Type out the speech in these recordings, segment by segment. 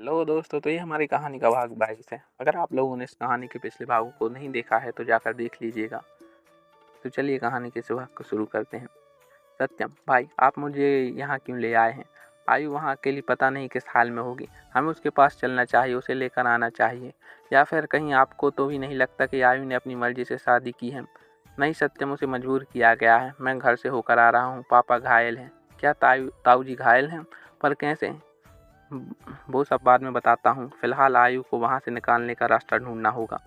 लो दोस्तों, तो ये हमारी कहानी का भाग 22 है। अगर आप लोगों ने इस कहानी के पिछले भागों को नहीं देखा है तो जाकर देख लीजिएगा। तो चलिए कहानी के इस भाग को शुरू करते हैं। सत्यम भाई, आप मुझे यहाँ क्यों ले आए हैं? आयु वहाँ अकेली पता नहीं किस हाल में होगी। हमें उसके पास चलना चाहिए, उसे लेकर आना चाहिए। या फिर कहीं आपको तो भी नहीं लगता कि आयु ने अपनी मर्जी से शादी की है? नहीं सत्यम, उसे मजबूर किया गया है। मैं घर से होकर आ रहा हूँ। पापा घायल हैं। क्या ताऊ जी घायल हैं? पर कैसे? वो सब बाद में बताता हूँ। फिलहाल आयु को वहाँ से निकालने का रास्ता ढूंढना होगा।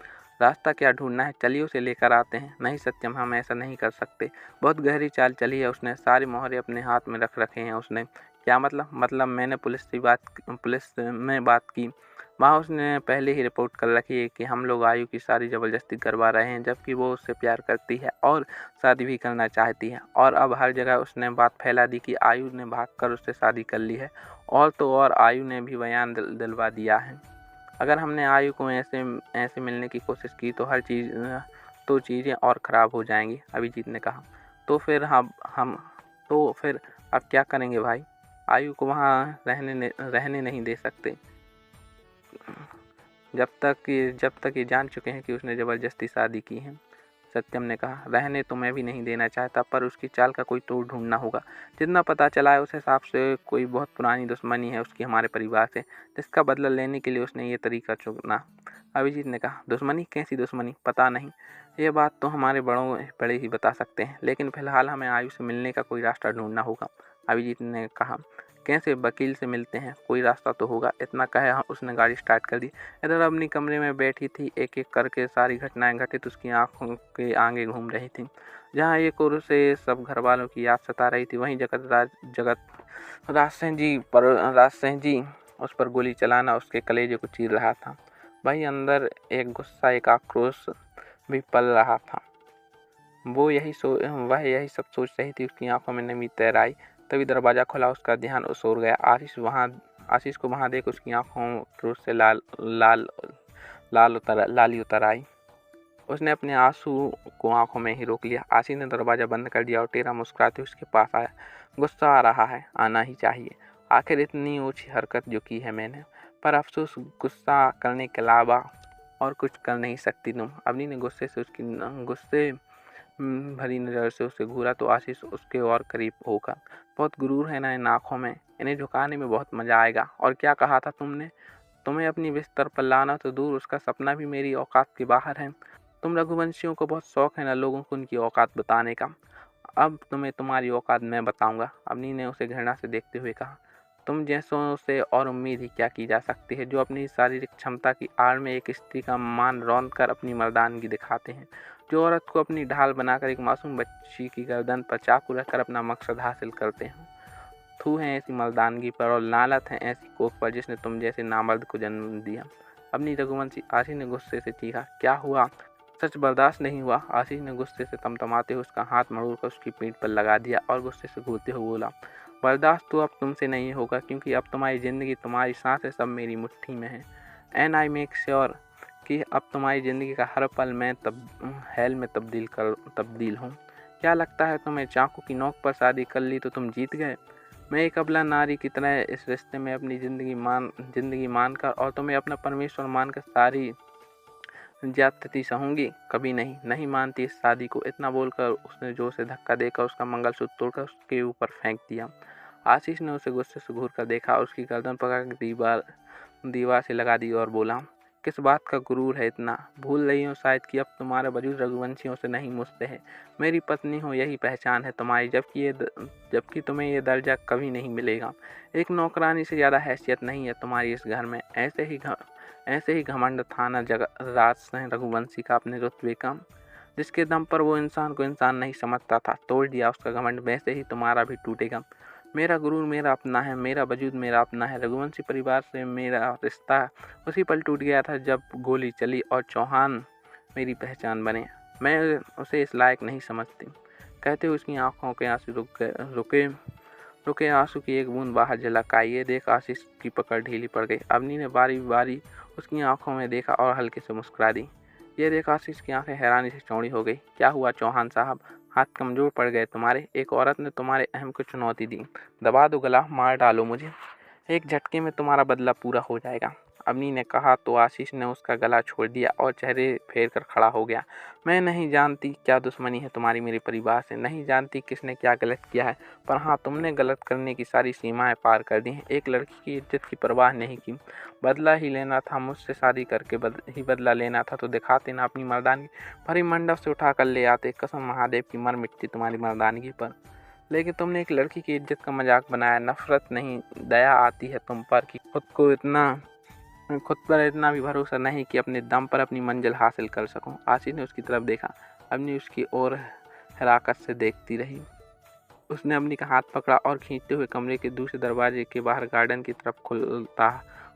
रास्ता क्या ढूंढना है? चलिए उसे लेकर आते हैं। नहीं सत्यम, हम ऐसा नहीं कर सकते। बहुत गहरी चाल चली है उसने। सारे मोहरे अपने हाथ में रख रखे हैं उसने। क्या मतलब मैंने पुलिस में बात की। वहाँ उसने पहले ही रिपोर्ट कर रखी है कि हम लोग आयु की शादी ज़बरदस्ती करवा रहे हैं, जबकि वो उससे प्यार करती है और शादी भी करना चाहती है। और अब हर जगह उसने बात फैला दी कि आयु ने भागकर उससे शादी कर ली है। और तो और आयु ने भी बयान दिलवा दिया है। अगर हमने आयु को ऐसे मिलने की कोशिश की तो चीज़ें और ख़राब हो जाएंगी, अभिजीत ने कहा। हम तो फिर अब क्या करेंगे भाई? आयु को वहाँ रहने नहीं दे सकते जब तक ये जान चुके हैं कि उसने ज़बरदस्ती शादी की है। सत्यम ने कहा। रहने तो मैं भी नहीं देना चाहता, पर उसकी चाल का कोई तोड़ ढूंढना होगा। जितना पता चला है उस हिसाब से कोई बहुत पुरानी दुश्मनी है उसकी हमारे परिवार से, जिसका बदला लेने के लिए उसने ये तरीका चुना। अभिजीत ने कहा। दुश्मनी? कैसी दुश्मनी? पता नहीं। ये बात तो हमारे बड़े ही बता सकते हैं, लेकिन फिलहाल हमें आयु से मिलने का कोई रास्ता ढूंढना होगा। अभिजीत ने कहा। कैसे? वकील से मिलते हैं, कोई रास्ता तो होगा। इतना कहे उसने गाड़ी स्टार्ट कर दी। इधर अपनी कमरे में बैठी थी। एक एक करके सारी घटनाएं घटित उसकी आंखों के आगे घूम रही थी। जहाँ एक ओर से सब घर वालों की याद सता रही थी, वहीं राज सिंह जी उस पर गोली चलाना उसके कलेजे को चीर रहा था। वहीं अंदर एक गुस्सा, एक आक्रोश भी पल रहा था। वह यही सब सोच रही थी। उसकी आंखों में नमी तैर आई। तभी दरवाज़ा खुला। उसका ध्यान उस ओर गया। आशीष को वहाँ देख उसकी आंखों क्रोध से लाली उतर आई। उसने अपने आंसू को आंखों में ही रोक लिया। आशीष ने दरवाज़ा बंद कर दिया और टेढ़ा मुस्कुराते उसके पास आया। गुस्सा आ रहा है? आना ही चाहिए। आखिर इतनी ऊँची हरकत जो की है मैंने, पर अफसोस गुस्सा करने के अलावा और कुछ कर नहीं सकती तुम। अवनी ने गुस्से भरी नज़र से उसे घूरा तो आशीष उसके और करीब होगा। बहुत गुरूर है ना इन आँखों में। इन्हें झुकाने में बहुत मज़ा आएगा। और क्या कहा था तुमने? तुम्हें अपनी बिस्तर पर लाना तो दूर, उसका सपना भी मेरी औकात के बाहर है। तुम रघुवंशियों को बहुत शौक है ना लोगों को उनकी औकात बताने का। अब तुम्हें तुम्हारी औकात मैं बताऊंगा। अवनी ने उसे घृणा से देखते हुए कहा। तुम जैसों से और उम्मीद ही क्या की जा सकती है, जो अपनी शारीरिक क्षमता की आड़ में एक स्त्री का मान रौंद कर अपनी मर्दानगी दिखाते हैं, जो औरत को अपनी ढाल बनाकर एक मासूम बच्ची की गर्दन पर चाकू रखकर अपना मकसद हासिल करते हैं। थू है ऐसी मर्दानगी पर और लानत है ऐसी कोख पर जिसने तुम जैसे नामर्द को जन्म दिया। अपनी रघुवंशी, आशीष ने गुस्से से चीखा। क्या हुआ? सच बर्दाश्त नहीं हुआ? आशीष ने गुस्से से तमतमाते हुए उसका हाथ मरोड़कर उसकी पीठ पर लगा दिया और गुस्से से घूरते हुए बोला। बर्दाश्त तो अब तुमसे नहीं होगा, क्योंकि अब तुम्हारी ज़िंदगी, तुम्हारी सांसें सब मेरी मुट्ठी में है। एंड आई मेक श्योर कि अब तुम्हारी ज़िंदगी का हर पल मैं हेल में तब्दील हूँ। क्या लगता है तुम्हें चाकू की नोक पर शादी कर ली तो तुम जीत गए? मैं एक अबला नारी की तरह इस रिश्ते में अपनी ज़िंदगी मानकर और तुम्हें अपना परमेश्वर मानकर सारी ज्यादती सहूंगी? कभी नहीं, नहीं मानती इस शादी को। इतना बोलकर उसने जोर से धक्का देकर उसका मंगलसूत्र तोड़कर उसके ऊपर फेंक दिया। आशीष ने उसे गुस्से से घूर कर देखा और उसकी गर्दन पकड़ दीवार से लगा दी और बोला। किस बात का गुरूर है इतना? भूल रही हो शायद कि अब तुम्हारा वजूद रघुवंशियों से नहीं, मुझसे है। मेरी पत्नी हो, यही पहचान है तुम्हारी, जबकि तुम्हें ये दर्जा कभी नहीं मिलेगा। एक नौकरानी से ज़्यादा हैसियत नहीं है तुम्हारी इस घर में। ऐसे ही घमंड था न राज सिंह रघुवंशी का अपने रुतबे का, जिसके दम पर वो इंसान को इंसान नहीं समझता था। तोड़ दिया उसका घमंड, वैसे ही तुम्हारा भी टूटेगा। मेरा गुरूर मेरा अपना है, मेरा वजूद मेरा अपना है। रघुवंशी परिवार से मेरा रिश्ता उसी पल टूट गया था जब गोली चली और चौहान मेरी पहचान बने। मैं उसे इस लायक नहीं समझती। कहते हुए उसकी आंखों के आंसू रुके आंसू की एक बूंद बाहर झलक आई। ये देख आशीष की पकड़ ढीली पड़ गई। अवनी ने बारी बारी उसकी आंखों में देखा और हल्के से मुस्कुरा दी। ये देख आशीष की आंखें हैरानी से चौड़ी हो गई। क्या हुआ चौहान साहब? हाथ कमजोर पड़ गए तुम्हारे? एक औरत ने तुम्हारे अहम को चुनौती दी। दबा दो गला, मार डालो मुझे। एक झटके में तुम्हारा बदला पूरा हो जाएगा। अवनी ने कहा तो आशीष ने उसका गला छोड़ दिया और चेहरे फेर कर खड़ा हो गया। मैं नहीं जानती क्या दुश्मनी है तुम्हारी मेरे परिवार से, नहीं जानती किसने क्या गलत किया है, पर हाँ, तुमने गलत करने की सारी सीमाएं पार कर दी हैं। एक लड़की की इज्जत की परवाह नहीं की, बदला ही लेना था, मुझसे शादी करके बदला लेना था तो दिखाते ना अपनी मर्दानगी, भरी मंडप से उठा कर ले आते। कसम महादेव की मर मिटती तुम्हारी मर्दानगी पर, लेकिन तुमने एक लड़की की इज्जत का मजाक बनाया। नफरत नहीं, दया आती है तुम पर कि खुद पर इतना भी भरोसा नहीं कि अपने दम पर अपनी मंजिल हासिल कर सकूं। आशीष ने उसकी तरफ देखा। अवनी उसकी ओर हराकत से देखती रही। उसने अवनी का हाथ पकड़ा और खींचते हुए कमरे के दूसरे दरवाजे के बाहर गार्डन की तरफ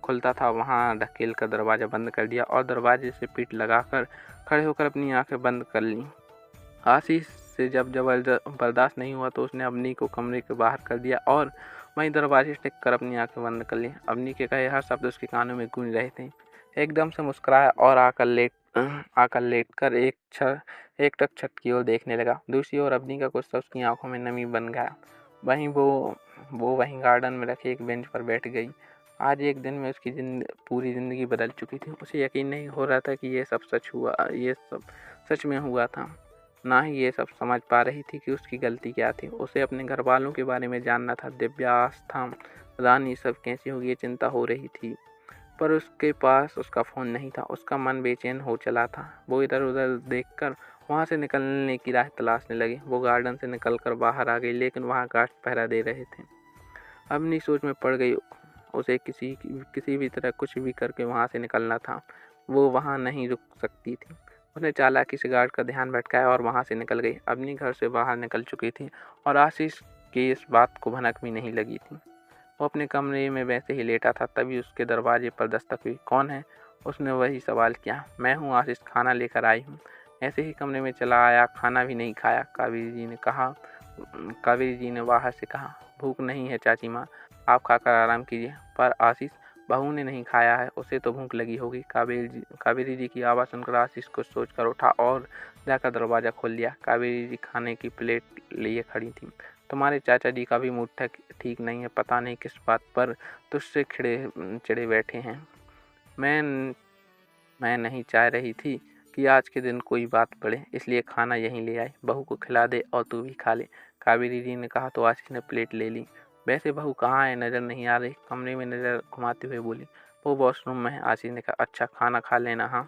खुलता था वहां ढकेल कर दरवाजा बंद कर दिया और दरवाजे से पीठ लगाकर खड़े होकर अपनी आंखें बंद कर लीं। आशीष से जब बर्दाश्त नहीं हुआ तो उसने अवनी को कमरे के बाहर कर दिया और वहीं दरवाजे से टिक कर अपनी आंखें बंद कर ली। अवनी के कहे हर शब्द उसके कानों में गूंज रहे थे। एकदम से मुस्कुराया और आकर लेटकर एकटक छत की ओर देखने लगा। दूसरी ओर अवनी का गुस्सा उसकी आंखों में नमी बन गया। वहीं वो वहीं गार्डन में रखे एक बेंच पर बैठ गई। आज एक दिन में उसकी पूरी जिंदगी बदल चुकी थी। उसे यकीन नहीं हो रहा था कि ये सब सच में हुआ था। ना ही ये सब समझ पा रही थी कि उसकी गलती क्या थी। उसे अपने घर वालों के बारे में जानना था। दिव्या, आस्था, रानी सब कैसी होगी ये चिंता हो रही थी, पर उसके पास उसका फ़ोन नहीं था। उसका मन बेचैन हो चला था। वो इधर उधर देखकर वहाँ से निकलने की राह तलाशने लगी। वो गार्डन से निकलकर बाहर आ गई, लेकिन वहाँ गार्ड पहरा दे रहे थे। अपनी सोच में पड़ गई। उसे किसी भी तरह कुछ भी करके वहाँ से निकलना था। वो वहाँ नहीं रुक सकती थी। उसने चालाकी से गार्ड का ध्यान भटकाया और वहाँ से निकल गई। अपनी घर से बाहर निकल चुकी थी और आशीष की इस बात को भनक भी नहीं लगी थी। वो अपने कमरे में वैसे ही लेटा था, तभी उसके दरवाजे पर दस्तक हुई। कौन है? उसने वही सवाल किया। मैं हूँ आशीष, खाना लेकर आई हूँ। ऐसे ही कमरे में चला आया, खाना भी नहीं खाया। कावेरी जी ने बाहर से कहा, भूख नहीं है चाची माँ, आप खाकर आराम कीजिए। पर आशीष, बहू ने नहीं खाया है, उसे तो भूख लगी होगी। कावेरी जी की आवाज़ सुनकर आशीष कुछ सोचकर उठा और जाकर दरवाज़ा खोल दिया। कावेरी जी खाने की प्लेट लिए खड़ी थी। तुम्हारे चाचा जी का भी मूड ठीक नहीं है, पता नहीं किस बात पर तुझसे चिढ़े बैठे हैं। मैं नहीं चाह रही थी कि आज के दिन कोई बात बढ़े, इसलिए खाना यहीं ले आई। बहू को खिला दे और तू भी खा ले। कावेरी जी ने कहा तो आशीष ने प्लेट ले ली। वैसे बहू कहाँ है, नज़र नहीं आ रही। कमरे में नज़र घुमाते हुए बोली, वो वॉशरूम में है। आशीष ने कहा, अच्छा, खाना खा लेना। हाँ,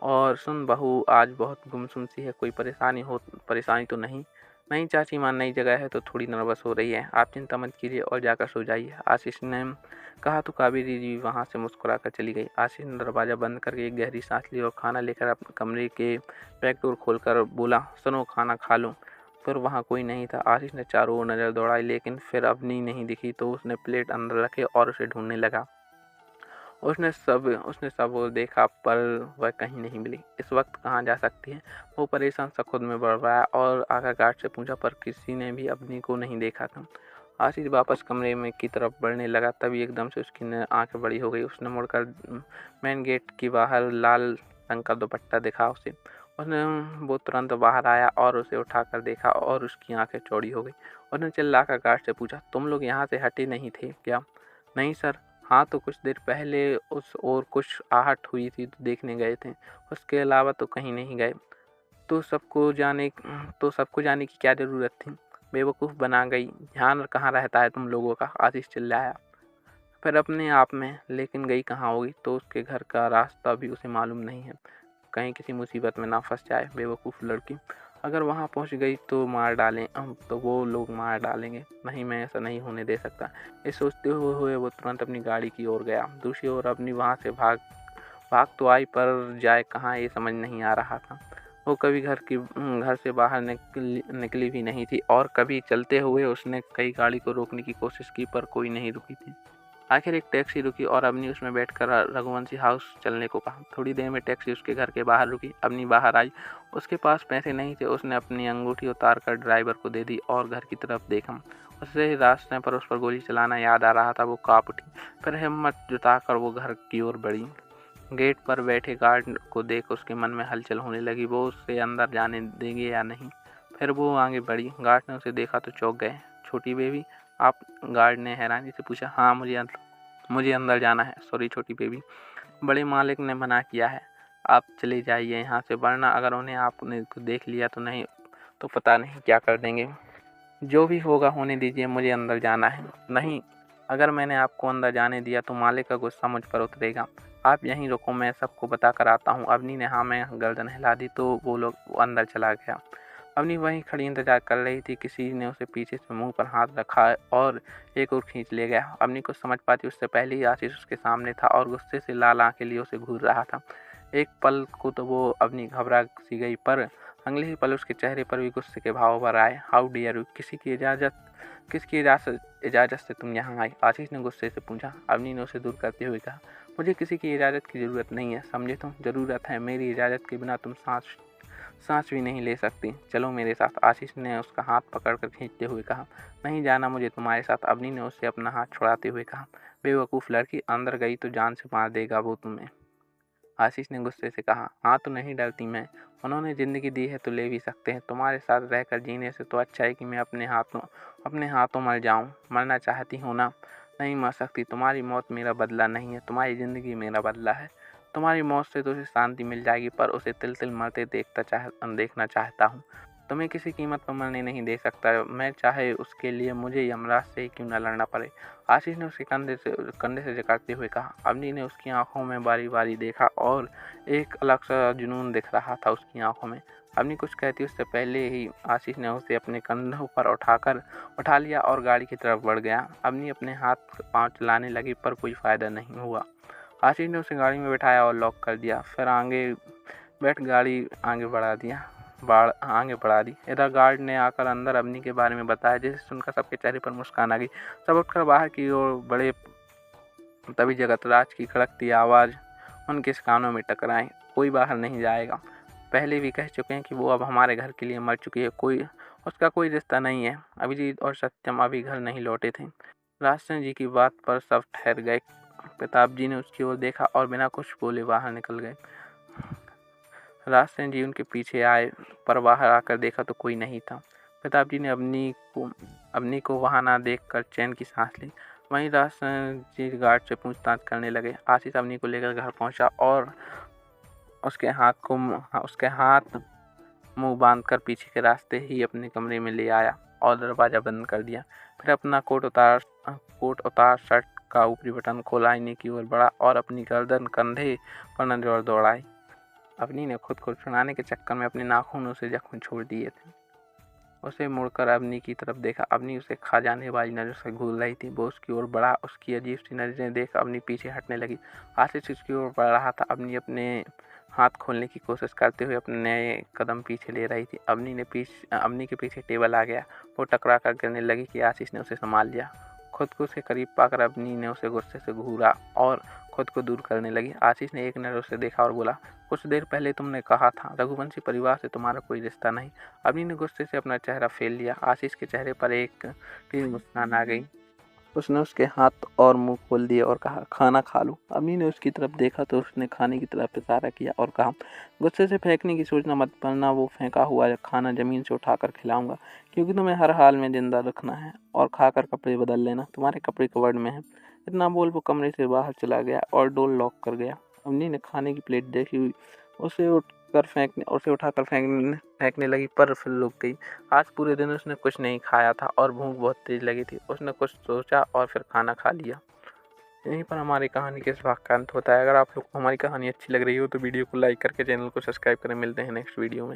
और सुन बहू, आज बहुत गुमसुम सी है, कोई परेशानी तो नहीं? नहीं चाची माँ, नई जगह है तो थोड़ी नर्वस हो रही है। आप चिंता मत कीजिए और जाकर सो जाइए। आशीष ने कहा तो कावेरी जी वहाँ से मुस्कुराकर चली गई। आशीष ने दरवाज़ा बंद करके एक गहरी सांस ली और खाना लेकर अपने कमरे के बैक डोर खोलकर बोला, सुनो, खाना खा लो। फिर वहाँ कोई नहीं था। आशीष ने चारों ओर नज़र दौड़ाई, लेकिन फिर अवनी नहीं दिखी तो उसने प्लेट अंदर रखे और उसे ढूंढने लगा। उसने सब ओर देखा, पर वह कहीं नहीं मिली। इस वक्त कहाँ जा सकती है? वो परेशान सा खुद में बढ़ रहा है और आकर गार्ड से पूछा, पर किसी ने भी अवनी को नहीं देखा था। आशीष वापस कमरे में की तरफ बढ़ने लगा, तभी एकदम से उसकी आंखें बड़ी हो गई। उसने मुड़कर मेन गेट के बाहर लाल रंग का दुपट्टा दिखा उसे। वो तुरंत बाहर आया और उसे उठाकर देखा और उसकी आंखें चौड़ी हो गई। उसने चिल्लाकर गार्ड से पूछा, तुम लोग यहाँ से हटे नहीं थे क्या? नहीं सर। हाँ, तो कुछ देर पहले उस ओर कुछ आहट हुई थी तो देखने गए थे, उसके अलावा तो कहीं नहीं गए। तो सबको जाने की क्या ज़रूरत थी? बेवकूफ़ बना गई। ध्यान कहाँ रहता है तुम लोगों का? आशीष चिल्लाया। फिर अपने आप में, लेकिन गई कहाँ होगी? तो उसके घर का रास्ता भी उसे मालूम नहीं है। कहीं किसी मुसीबत में ना फंस जाए, बेवकूफ़ लड़की। अगर वहाँ पहुँच गई तो वो लोग मार डालेंगे। नहीं, मैं ऐसा नहीं होने दे सकता। ये सोचते हुए वो तुरंत अपनी गाड़ी की ओर गया। दूसरी ओर अपनी वहाँ से भाग तो आई, पर जाए कहाँ ये समझ नहीं आ रहा था। वो कभी घर से बाहर निकली भी नहीं थी और कभी चलते हुए उसने कई गाड़ी को रोकने की कोशिश की, पर कोई नहीं रुकी थी। आखिर एक टैक्सी रुकी और अवनी उसमें बैठकर रघुवंशी हाउस चलने को कहा। थोड़ी देर में टैक्सी उसके घर के बाहर रुकी। अवनी बाहर आई। उसके पास पैसे नहीं थे। उसने अपनी अंगूठी उतार कर ड्राइवर को दे दी और घर की तरफ देखा। उसे रास्ते पर उस पर गोली चलाना याद आ रहा था। वो काँप उठी, फिर हिम्मत जुटाकर वो घर की ओर बढ़ी। गेट पर बैठे गार्ड को देख उसके मन में हलचल होने लगी। वो उसे अंदर जाने देंगे या नहीं? फिर वो आगे बढ़ी। गार्ड ने उसे देखा तो चौंक गए। छोटी बेबी, आप? गार्ड ने हैरानी से पूछा। हाँ, मुझे मुझे अंदर जाना है। सॉरी छोटी बेबी, बड़े मालिक ने मना किया है, आप चले जाइए यहाँ से, वरना अगर उन्हें आपने देख लिया तो नहीं तो पता नहीं क्या कर देंगे। जो भी होगा होने दीजिए, मुझे अंदर जाना है। नहीं, अगर मैंने आपको अंदर जाने दिया तो मालिक का गुस्सा मुझ पर उतरेगा। आप यहीं रुको, मैं सबको बता कर आता हूँ। अवनी ने हाँ में गर्दन हिला दी तो वो अंदर चला गया। अवनी वहीं खड़ी इंतजार कर रही थी। किसी ने उसे पीछे से मुंह पर हाथ रखा और एक और खींच ले गया। अवनी कुछ समझ पाती उससे पहले ही आशीष उसके सामने था और गुस्से से लाल आंखें लिए उसे घूर रहा था। एक पल को तो वो अवनी घबरा सी गई, पर अगले ही पल उसके चेहरे पर भी गुस्से के भाव भर आए। हाउ डियर यू, किसकी इजाज़त से तुम यहाँ आई? आशीष ने गुस्से से पूछा। अवनी ने उसे दूर करते हुए कहा, मुझे किसी की इजाज़त की ज़रूरत नहीं है, समझे तुम? ज़रूरत है, मेरी इजाज़त के बिना तुम सांस भी नहीं ले सकती। चलो मेरे साथ, आशीष ने उसका हाथ पकड़कर खींचते हुए कहा। नहीं जाना मुझे तुम्हारे साथ, अवनी ने उसे अपना हाथ छुड़ाते हुए कहा। बेवकूफ़ लड़की, अंदर गई तो जान से मार देगा वो तुम्हें, आशीष ने गुस्से से कहा। हाँ तो नहीं डरती मैं, उन्होंने ज़िंदगी दी है तो ले भी सकते हैं। तुम्हारे साथ रहकर जीने से तो अच्छा है कि मैं अपने हाथों मर जाऊं। मरना चाहती हो ना? नहीं मर सकती, तुम्हारी मौत मेरा बदला नहीं है, तुम्हारी ज़िंदगी मेरा बदला है। तुम्हारी मौत से तो उसे शांति मिल जाएगी, पर उसे तिल तिल मरते देखना चाहता हूँ। तुम्हें किसी कीमत पर मरने नहीं दे सकता मैं, चाहे उसके लिए मुझे यमराज से ही क्यों न लड़ना पड़े, आशीष ने उसके कंधे से जकड़ते हुए कहा। अवनी ने उसकी आंखों में बारी बारी देखा और एक अलग सा जुनून दिख रहा था उसकी आंखों में। अवनी कुछ कहती उससे पहले ही आशीष ने उसे अपने कंधों पर उठा लिया और गाड़ी की तरफ बढ़ गया। अवनी अपने हाथ पांव चलाने लगी, पर कोई फायदा नहीं हुआ। आशीष ने उसे गाड़ी में बिठाया और लॉक कर दिया, फिर आगे बैठ गाड़ी आगे बढ़ा दी। इधर गार्ड ने आकर अंदर अवनी के बारे में बताया, जिसे सुनकर सबके चेहरे पर मुस्कान आ गई। सब उठकर बाहर की ओर बढ़े, तभी जगतराज की खड़कती आवाज़ उनके कानों में टकराई। कोई बाहर नहीं जाएगा, पहले भी कह चुके हैं कि वो अब हमारे घर के लिए मर चुकी है, उसका कोई रिश्ता नहीं है। अभिजीत और सत्यम अभी घर नहीं लौटे थे। राजसेन जी की बात पर सब ठहर गए। प्रताप जी ने उसकी ओर देखा और बिना कुछ बोले बाहर निकल गए। राजसेन जी उनके पीछे आए, पर बाहर आकर देखा तो कोई नहीं था। प्रताप जी ने अवनी को वहां ना देखकर चैन की सांस ली। वहीं राजसेन जी गार्ड से पूछताछ करने लगे। आशीष अवनी को लेकर घर पहुंचा और उसके हाथ मुंह बांधकर पीछे के रास्ते ही अपने कमरे में ले आया और दरवाजा बंद कर दिया। फिर अपना कोट उतार शर्ट का ऊपरी बटन खोला, आईने की ओर बढ़ा और अपनी गर्दन कंधे पर नजर दौड़ाई। अवनी ने खुद को छुड़ाने के चक्कर में अपने नाखूनों से जख्म छोड़ दिए थे। उसे मुड़कर अवनी की तरफ देखा। अवनी उसे खा जाने वाली नज़र से घूर रही थी। वो उसकी ओर बढ़ा, उसकी अजीब सी नज़रें देख अवनी पीछे हटने लगी। आशीष उसकी ओर बढ़ रहा था। अवनी अपने हाथ खोलने की कोशिश करते हुए अपने नए कदम पीछे ले रही थी। अवनी के पीछे टेबल आ गया। वो टकरा कर गिरने लगी कि आशीष ने उसे संभाल लिया। खुद को उसे करीब पाकर अवनी ने उसे गुस्से से घूरा और खुद को दूर करने लगी। आशीष ने एक नज़र उसे देखा और बोला, कुछ देर पहले तुमने कहा था रघुवंशी परिवार से तुम्हारा कोई रिश्ता नहीं। अवनी ने गुस्से से अपना चेहरा फेर लिया। आशीष के चेहरे पर एक टीम मुस्कान आ गई। उसने उसके हाथ और मुंह खोल दिए और कहा, खाना खा लो। अवनी ने उसकी तरफ देखा तो उसने खाने की तरफ इशारा किया और कहा, गुस्से से फेंकने की सोचना मत, वरना वो फेंका हुआ खाना जमीन से उठाकर खिलाऊंगा, क्योंकि तुम्हें हर हाल में जिंदा रखना है। और खाकर कपड़े बदल लेना, तुम्हारे कपड़े कवर्ड में है। इतना बोल वो कमरे से बाहर चला गया और डोर लॉक कर गया। अवनी ने खाने की प्लेट देखी हुई उसे उठाकर फेंकने लगी, पर फिर रुक गई। आज पूरे दिन उसने कुछ नहीं खाया था और भूख बहुत तेज लगी थी। उसने कुछ सोचा और फिर खाना खा लिया। यहीं पर हमारी कहानी के इस भाग का अंत होता है। अगर आप लोग को हमारी कहानी अच्छी लग रही हो तो वीडियो को लाइक करके चैनल को सब्सक्राइब करें। मिलते हैं नेक्स्ट वीडियो में।